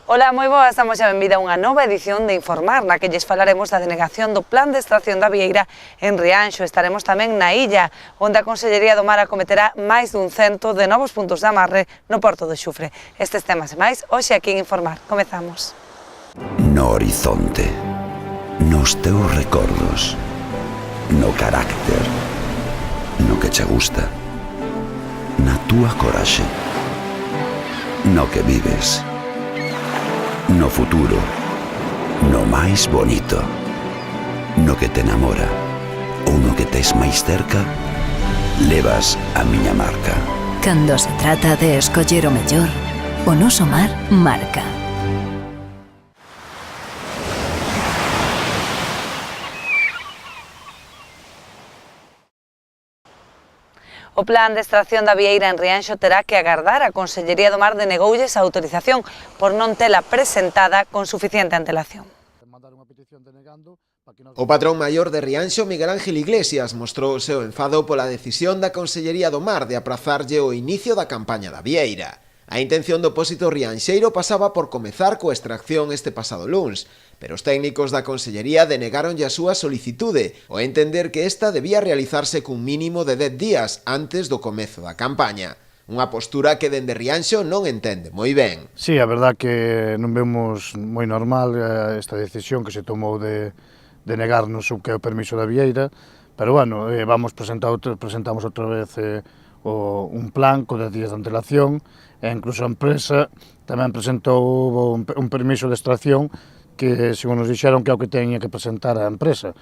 Ola, moi boas, damos a benvida a unha nova edición de Informar, na que lles falaremos da denegación do plan de extracción da Vieira en Rianxo. Estaremos tamén na illa, onde a Consellería do Mar acometerá máis dun 100 de novos puntos de amarre no Porto de Xufre. Estes temas e máis, hoxe aquí en Informar. Comezamos. No horizonte, nos teus recordos, no carácter, no que che gusta, na túa coraxe, no que vives, no futuro, no máis bonito, no que te enamora ou no que tes máis cerca, levas a miña marca. Cando se trata de escoller o mellor, o noso mar marca. O plan de extracción da Vieira en Rianxo terá que agardar. A Consellería do Mar denegoulles a autorización por non tela presentada con suficiente antelación. O patrón maior de Rianxo, Miguel Ángel Iglesias, mostrou o seu enfado pola decisión da Consellería do Mar de aprazarlle o inicio da campaña da Vieira. A intención do pósito rianxeiro pasaba por comezar coa extracción este pasado luns, pero os técnicos da Consellería denegaronlle a súa solicitude ao entender que esta debía realizarse cun mínimo de 10 días antes do comezo da campaña. Unha postura que dende Rianxo non entende moi ben. Sí, a verdad que non vemos moi normal esta decisión que se tomou de negarnos o que é o permiso da Vieira, pero bueno, presentamos outra vez un plan con 10 días de antelación, e incluso a empresa tamén presentou un permiso de extracción que, según nos dixeron, que é o que teña que presentar a empresa.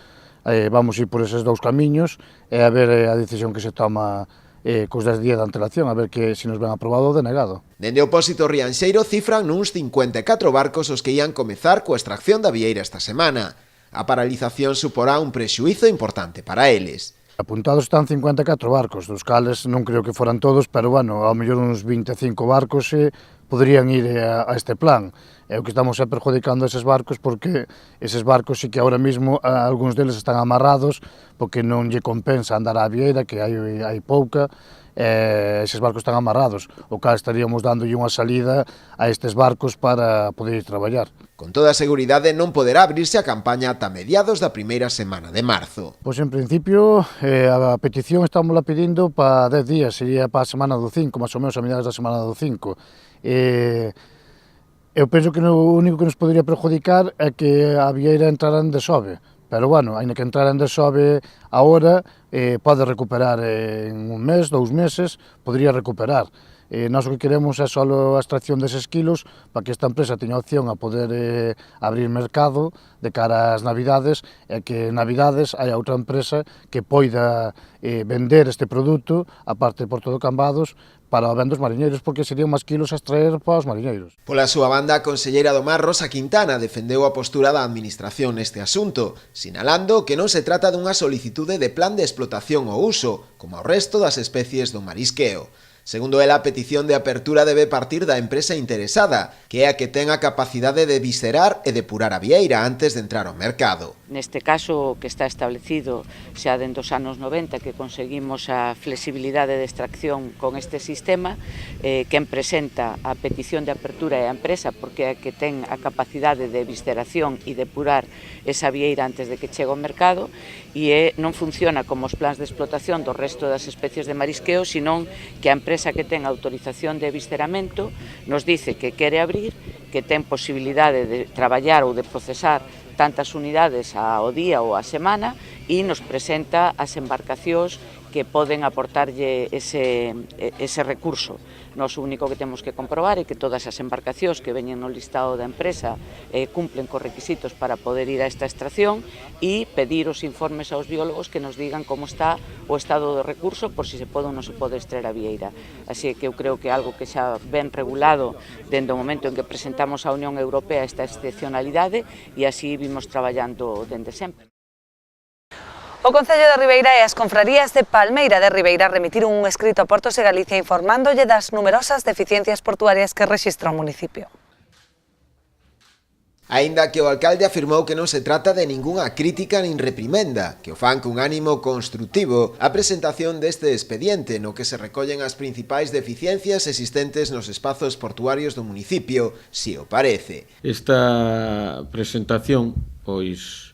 Vamos ir por eses dous camiños e a ver a decisión que se toma cos 10 días de antelación, a ver que se nos ven aprobado ou denegado. Dende o pósito rianxeiro cifran nuns 54 barcos os que ian comezar coa extracción da Vieira esta semana. A paralización suporá un prexuízo importante para eles. Apuntados están 54 barcos, dos cales non creo que foran todos, pero bueno, ao mellor uns 25 barcos poderían ir a este plan. É o que estamos perjudicando a eses barcos, porque eses barcos sí que ahora mismo algúns deles están amarrados porque non lle compensa andar á Vieira, que hai pouca, eses barcos están amarrados, o cal estaríamos dándolle unha salida a estes barcos para poder ir traballar. Con toda a seguridade non poderá abrirse a campaña ata mediados da primeira semana de marzo. Pois en principio a petición estamos pedindo para 10 días, sería para a semana do 5, máis ou menos a mediados da semana do 5. Eu penso que o único que nos podría perjudicar é que a Vieira entrara en desove, pero bueno, aínda que entrara en desove agora, pode recuperar en un mes, 2 meses, podría recuperar. Nós o que queremos é só a extracción deses kilos para que esta empresa teña opción a poder abrir mercado de cara ás Navidades, e que en Navidades hai outra empresa que poida vender este produto, aparte por todo Cambados, para o vendo os mariñeiros, porque serían máis kilos a extraer para os mariñeiros. Pola súa banda, a conselleira do Mar, Rosa Quintana, defendeu a postura da Administración neste asunto, sinalando que non se trata dunha solicitude de plan de explotación ou uso, como o resto das especies do marisqueo. Segundo ela, a petición de apertura debe partir da empresa interesada, que é a que ten a capacidade de viscerar e depurar a Vieira antes de entrar ao mercado. Neste caso, que está establecido xa dentro dos anos 90, que conseguimos a flexibilidade de extracción con este sistema, quen presenta a petición de apertura é a empresa, porque é a que ten a capacidade de visceración e depurar esa Vieira antes de que chegue ao mercado, e non funciona como os plans de explotación do resto das especies de marisqueo, senón que a empresa que ten autorización de visceramento nos dice que quere abrir, que ten posibilidade de traballar ou de procesar tantas unidades ao día ou á semana, e nos presenta as embarcacións que poden aportarlle ese recurso. Nós o único que temos que comprobar é que todas as embarcacións que veñen no listado da empresa cumplen cos requisitos para poder ir a esta extracción, e pedir os informes aos biólogos que nos digan como está o estado do recurso, por si se pode ou non se pode extraer a Vieira. Así que eu creo que é algo que xa ben regulado dende o momento en que presentamos á Unión Europea esta excepcionalidade, e así vimos traballando dende sempre. O Concello de Ribeira e as confrarías de Palmeira de Ribeira remitiron un escrito a Portos de Galicia informándolle das numerosas deficiencias portuarias que rexistra o municipio. Aínda que o alcalde afirmou que non se trata de ningunha crítica nin reprimenda, que o fan cun ánimo construtivo, a presentación deste expediente no que se recollen as principais deficiencias existentes nos espazos portuarios do municipio, si o parece. Esta presentación, pois,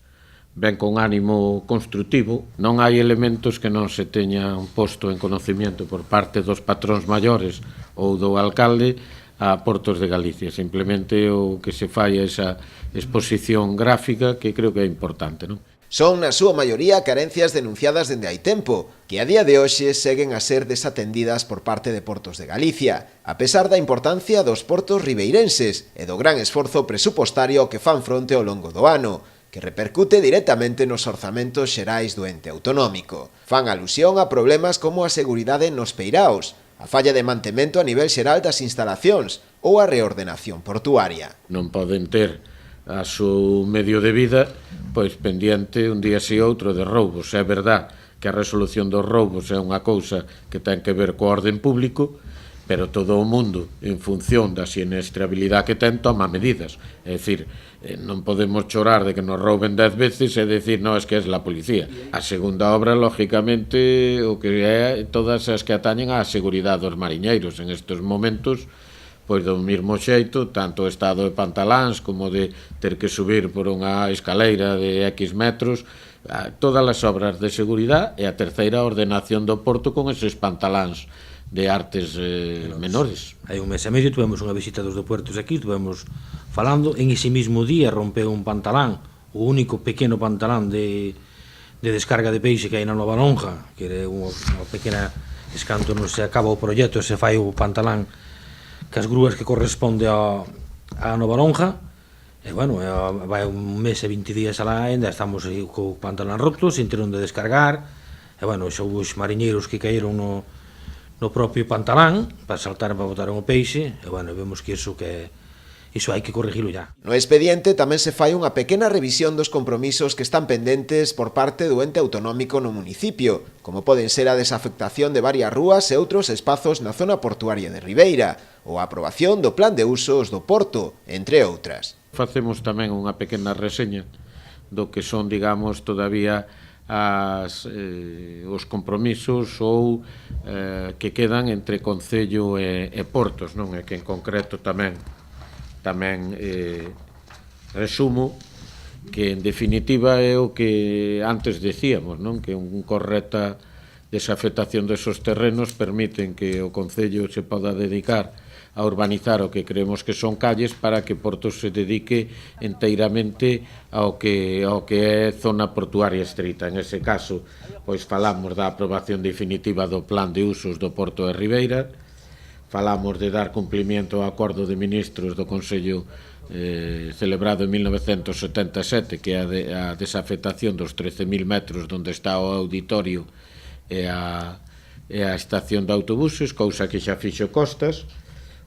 ven con ánimo construtivo, non hai elementos que non se teñan posto en conocimiento por parte dos patróns maiores ou do alcalde a Portos de Galicia. Simplemente o que se fai é esa exposición gráfica que creo que é importante, non? Son, na súa maioría, carencias denunciadas dende hai tempo, que a día de hoxe seguen a ser desatendidas por parte de Portos de Galicia, a pesar da importancia dos portos ribeirenses e do gran esforzo presupostario que fan fronte ao longo do ano, que repercute directamente nos orzamentos xerais do ente autonómico. Fan alusión a problemas como a seguridade nos peiraos, a falla de mantemento a nivel xeral das instalacións ou a reordenación portuaria. Non poden ter a seu medio de vida pois pendiente un día si outro de roubos. É verdad que a resolución dos roubos é unha cousa que ten que ver co orden público, pero todo o mundo, en función da siniestrabilidade que ten, toma medidas. É dicir, non podemos chorar de que nos rouben 10 veces e decir, non, es que é la policía. A segunda obra, lógicamente, o que é todas as que atañen á seguridade dos mariñeiros. En estes momentos, pois do mesmo xeito, tanto o estado de pantaláns como de ter que subir por unha escaleira de X metros, todas as obras de seguridade e a terceira ordenación do porto con eses pantaláns de artes menores. Hai un mes e medio tuvemos unha visita dos deportos aquí, estuvemos falando, en ese mismo día rompeu un pantalán, o único pequeno pantalán de descarga de peixe que hai na Nova Lonja, que é unha pequena escanto, non se acaba o proxecto, se fai o pantalán cas grúas que corresponde a Nova Lonja, e bueno, vai un mes e 20 días alá, ainda estamos aí co pantalán roto, sin ter onde descargar, e bueno, xa os mariñeiros que caíron no propio pantalán para saltar para botar o peixe, e bueno, vemos que iso hai que corregilo ya. No expediente tamén se fai unha pequena revisión dos compromisos que están pendentes por parte do ente autonómico no municipio, como poden ser a desafectación de varias rúas e outros espazos na zona portuaria de Ribeira, ou a aprobación do plan de usos do porto, entre outras. Facemos tamén unha pequena reseña do que son, digamos, todavía os compromisos ou que quedan entre Concello e Portos, non? E que en concreto tamén resumo que en definitiva é o que antes decíamos, non? Que unha correcta desafectación desos terrenos permiten que o Concello se poda dedicar a urbanizar o que creemos que son calles para que Portos se dedique enteiramente ao que é zona portuaria estrita. En ese caso, pois falamos da aprobación definitiva do plan de usos do Porto de Ribeira, falamos de dar cumprimento ao acordo de ministros do Consello celebrado en 1977, que é a desafectación dos 13.000 metros onde está o auditorio e a estación de autobuses, cousa que xa fixo Costas.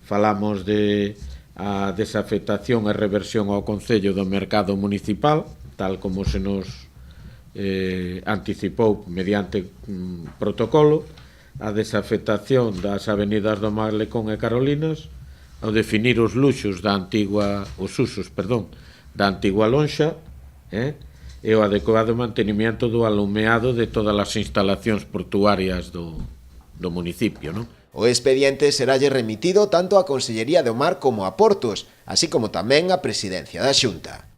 Falamos de a desafectación e reversión ao Concello do mercado municipal, tal como se nos anticipou mediante protocolo, a desafectación das avenidas do Malecón e Carolinas, ao definir os usos da antigua lonxa, e o adecuado mantenimiento do alumeado de todas as instalacións portuarias do municipio, non? O expediente seralle remitido tanto á Consellería do Mar como a Portos, así como tamén á Presidencia da Xunta.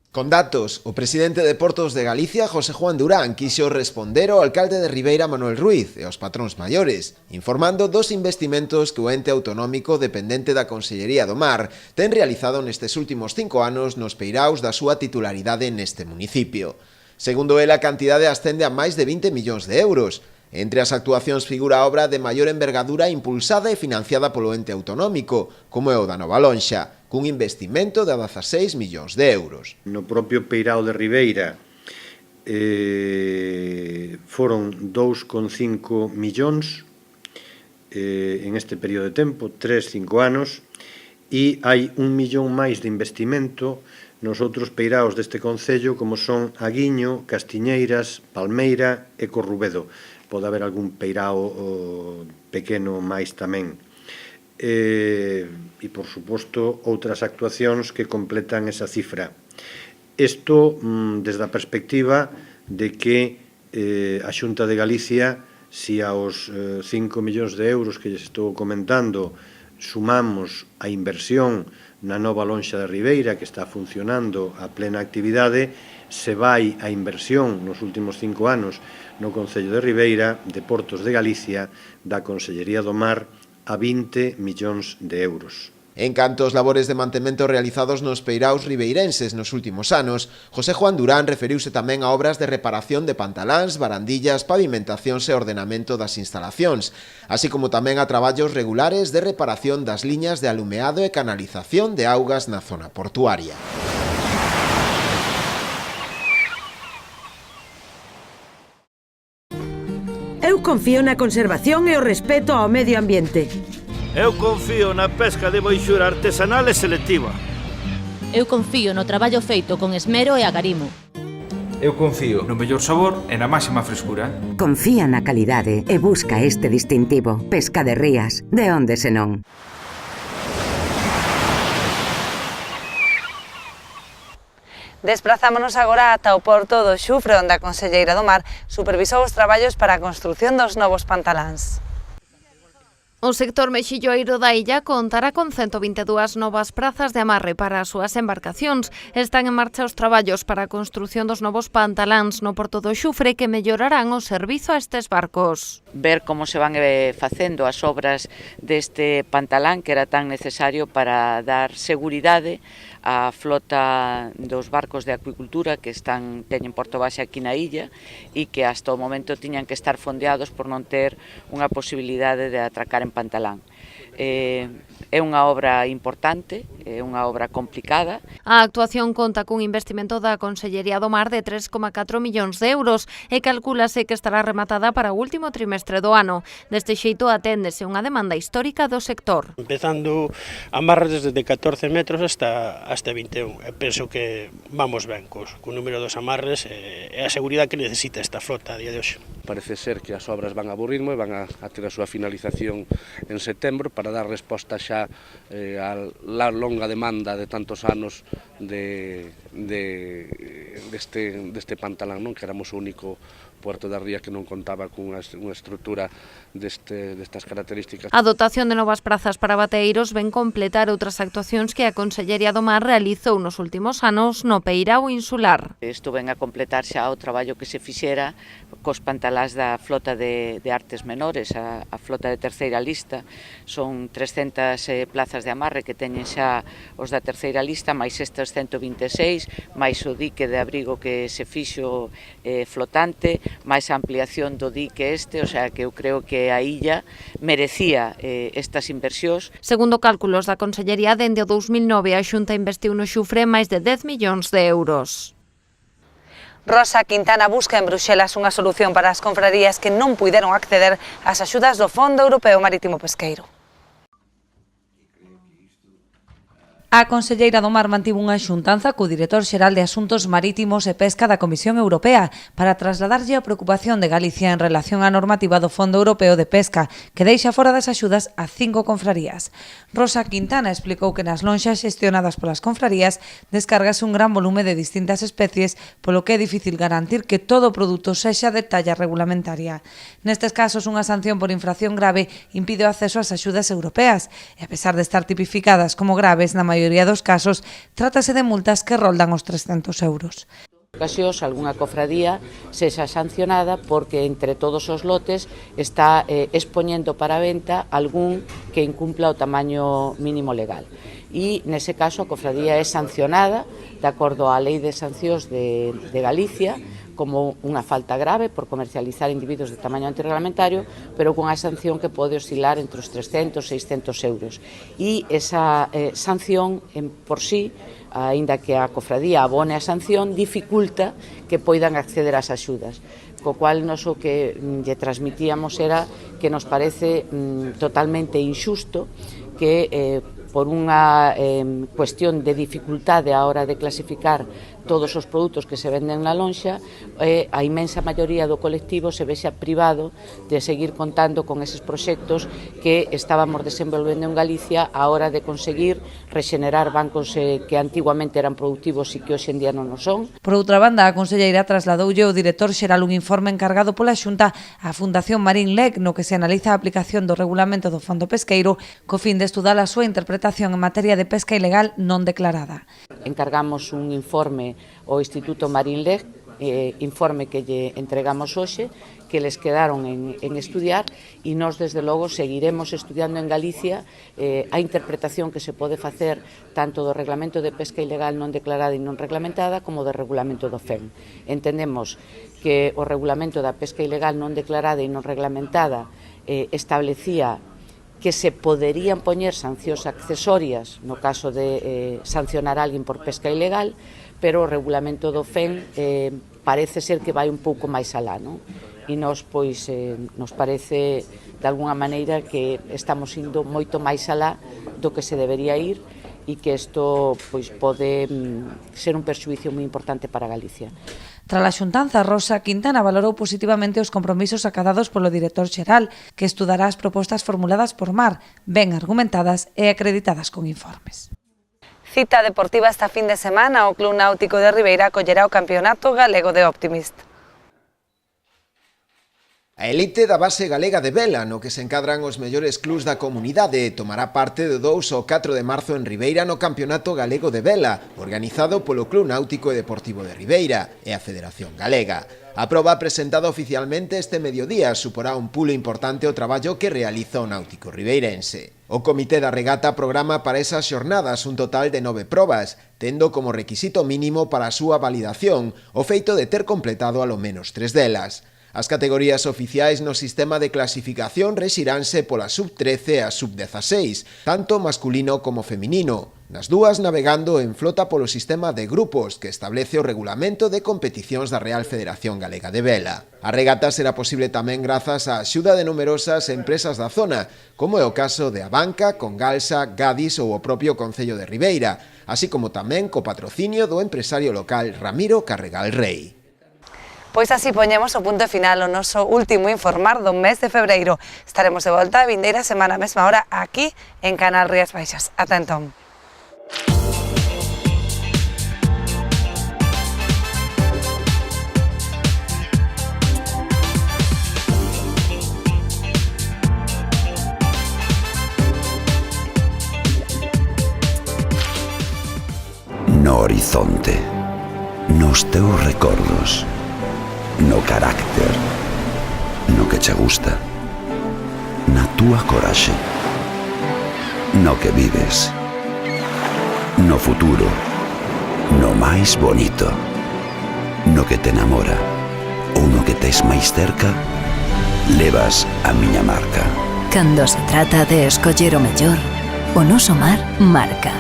Con datos, o presidente de Portos de Galicia, José Juan Durán, quixo responder ao alcalde de Ribeira, Manuel Ruiz, e aos patróns maiores, informando dos investimentos que o ente autonómico dependente da Consellería do Mar ten realizado nestes últimos 5 anos nos peiraos da súa titularidade neste municipio. Segundo el, a cantidade ascende a máis de 20 millóns de euros. Entre as actuacións figura a obra de maior envergadura impulsada e financiada polo ente autonómico, como é o da Nova Lonxa, cun investimento de 16 millóns de euros. No propio Peirao de Ribeira foron 2,5 millóns en este período de tempo, 3-5 anos, e hai 1 millón máis de investimento nos outros peiraos deste concello, como son Aguiño, Castiñeiras, Palmeira e Corrubedo. Pode haber algún peirao pequeno máis tamén. E, por suposto, outras actuacións que completan esa cifra. Isto desde a perspectiva de que a Xunta de Galicia, si aos 5 millóns de euros que lles estou comentando sumamos a inversión na nova lonxa de Ribeira, que está funcionando a plena actividade, se vai a inversión nos últimos 5 anos no Concello de Ribeira, de Portos de Galicia, da Consellería do Mar, a 20 millóns de euros. En canto aos labores de mantemento realizados nos peiraos ribeirenses nos últimos anos, José Juan Durán referiuse tamén a obras de reparación de pantaláns, barandillas, pavimentacións e ordenamento das instalacións, así como tamén a traballos regulares de reparación das liñas de alumeado e canalización de augas na zona portuaria. Eu confío na conservación e o respeto ao medio ambiente. Eu confío na pesca de boixura artesanal e selectiva. Eu confío no traballo feito con esmero e agarimo. Eu confío no mellor sabor e na máxima frescura. Confía na calidade e busca este distintivo. Pesca de Rías, de onde senón. Desprazámonos agora ata o porto do Xufre, onde a Conselleira do Mar supervisou os traballos para a construción dos novos pantaláns. O sector mexilloeiro da illa contará con 122 novas prazas de amarre para as súas embarcacións. Están en marcha os traballos para a construción dos novos pantaláns no porto do Xufre que mellorarán o servizo a estes barcos. Ver como se van facendo as obras deste pantalán que era tan necesario para dar seguridade á flota dos barcos de acuicultura que teñen porto base aquí na illa e que hasta o momento tiñan que estar fondeados por non ter unha posibilidade de atracar en pantalán. É unha obra importante, é unha obra complicada. A actuación conta cun investimento da Consellería do Mar de 3,4 millóns de euros e calcúlase que estará rematada para o último trimestre do ano. Deste xeito aténdese unha demanda histórica do sector. Empezando amarres desde 14 metros hasta 21. Penso que vamos ben co número dos amarres e a seguridade que necesita esta flota a día de hoxe. Parece ser que as obras van a ritmo e van a ter a súa finalización en setembro para dar resposta xa a la longa demanda de tantos anos deste pantalán, non? Que éramos o único Puerto da Ría que non contaba cunha estrutura destas características. A dotación de novas prazas para bateeiros ven completar outras actuacións que a Consellería do Mar realizou nos últimos anos no peirao insular. Isto ven a completar xa o traballo que se fixera cos pantaláns da flota de artes menores, a flota de terceira lista. Son 300 plazas de amarre que teñen xa os da terceira lista, máis estes 126, máis o dique de abrigo que se fixo flotante, máis a ampliación do dique o sea que eu creo que a illa merecía estas inversións. Segundo cálculos da Consellería, dende o 2009 a Xunta investiu no Xufre máis de 10 millóns de euros. Rosa Quintana busca en Bruxelas unha solución para as confrarías que non puideron acceder ás axudas do Fondo Europeo Marítimo Pesqueiro. A Conselleira do Mar mantivo unha xuntanza co director xeral de Asuntos Marítimos e Pesca da Comisión Europea para trasladarlle a preocupación de Galicia en relación á normativa do Fondo Europeo de Pesca, que deixa fora das axudas a 5 confrarías. Rosa Quintana explicou que nas lonxas xestionadas polas confrarías descargase un gran volume de distintas especies, polo que é difícil garantir que todo o produto sexa de talla regulamentaria. Nestes casos, unha sanción por infracción grave impide o acceso ás axudas europeas, e a pesar de estar tipificadas como graves, na maioría dos casos, trátase de multas que roldan os 300 euros. En ocasións, algunha cofradía sexa sancionada porque entre todos os lotes está expoñendo para venta algún que incumpla o tamaño mínimo legal. E nese caso a cofradía é sancionada de acordo á Lei de Sancións de Galicia como unha falta grave por comercializar individuos de tamaño antirreglamentario, pero cunha sanción que pode oscilar entre os 300 e 600 euros. E esa sanción por sí, aínda que a cofradía abone a sanción, dificulta que poidan acceder ás axudas. Co cual, nos o que lle transmitíamos era que nos parece totalmente injusto que por unha cuestión de dificultade a hora de clasificar todos os produtos que se venden na lonxa, a inmensa maioría do colectivo se vexa privado de seguir contando con eses proxectos que estábamos desenvolvendo en Galicia a hora de conseguir rexenerar bancos que antiguamente eran productivos e que hoxe en día non o son. Por outra banda, a conselleira trasladoulle ao director xeral un informe encargado pola Xunta á Fundación Marín Lec, no que se analiza a aplicación do regulamento do Fondo Pesqueiro co fin de estudar a súa interpretación en materia de pesca ilegal non declarada. Encargamos un informe ao Instituto Marín Lec, informe que lle entregamos hoxe, que les quedaron en estudiar, e nós desde logo seguiremos estudiando en Galicia a interpretación que se pode facer tanto do Reglamento de Pesca Ilegal non declarada e non reglamentada como do Regulamento do FEM. Entendemos que o Regulamento da Pesca Ilegal non declarada e non reglamentada establecía que se poderían poñer sancións accesorias no caso de sancionar a alguén por pesca ilegal, pero o regulamento do FEM parece ser que vai un pouco máis alá, non? E nos, pois, nos parece de alguna maneira que estamos indo moito máis alá do que se debería ir e que isto pois, pode ser un perxuízo moi importante para Galicia. Tras a xuntanza, Rosa Quintana valorou positivamente os compromisos acadados polo director xeral, que estudará as propostas formuladas por Mar, ben argumentadas e acreditadas con informes. Cita deportiva esta fin de semana, o Club Náutico de Ribeira acollerá o Campeonato Galego de Optimist. A elite da base galega de vela, no que se encadran os mellores clubs da comunidade, tomará parte do 2 ao 4 de marzo en Ribeira no Campeonato Galego de Vela, organizado polo Club Náutico e Deportivo de Ribeira e a Federación Galega. A proba presentada oficialmente este mediodía suporá un pulo importante ao traballo que realiza o Náutico ribeirense. O Comité da Regata programa para esas xornadas un total de 9 probas, tendo como requisito mínimo para a súa validación o feito de ter completado alo menos 3 delas. As categorías oficiais no sistema de clasificación rexiránse pola sub-13 e a sub-16, tanto masculino como feminino, nas dúas navegando en flota polo sistema de grupos que establece o regulamento de competicións da Real Federación Galega de Vela. A regata será posible tamén grazas á axuda de numerosas empresas da zona, como é o caso de Abanca, Congalsa, Gadis ou o propio Concello de Ribeira, así como tamén co patrocinio do empresario local Ramiro Carregal Rei. Pois así poñemos o punto final o noso último informar do mes de febreiro. Estaremos de volta a vindeira semana a mesma hora aquí en Canal Rías Baixas. Ata entón. No horizonte, nos teus recordos, no carácter, no que che gusta, na túa coraxe, no que vives, no futuro, no máis bonito, no que te enamora ou no que tes máis cerca, levas a miña marca. Cando se trata de escoller o mellor, o noso mar marca.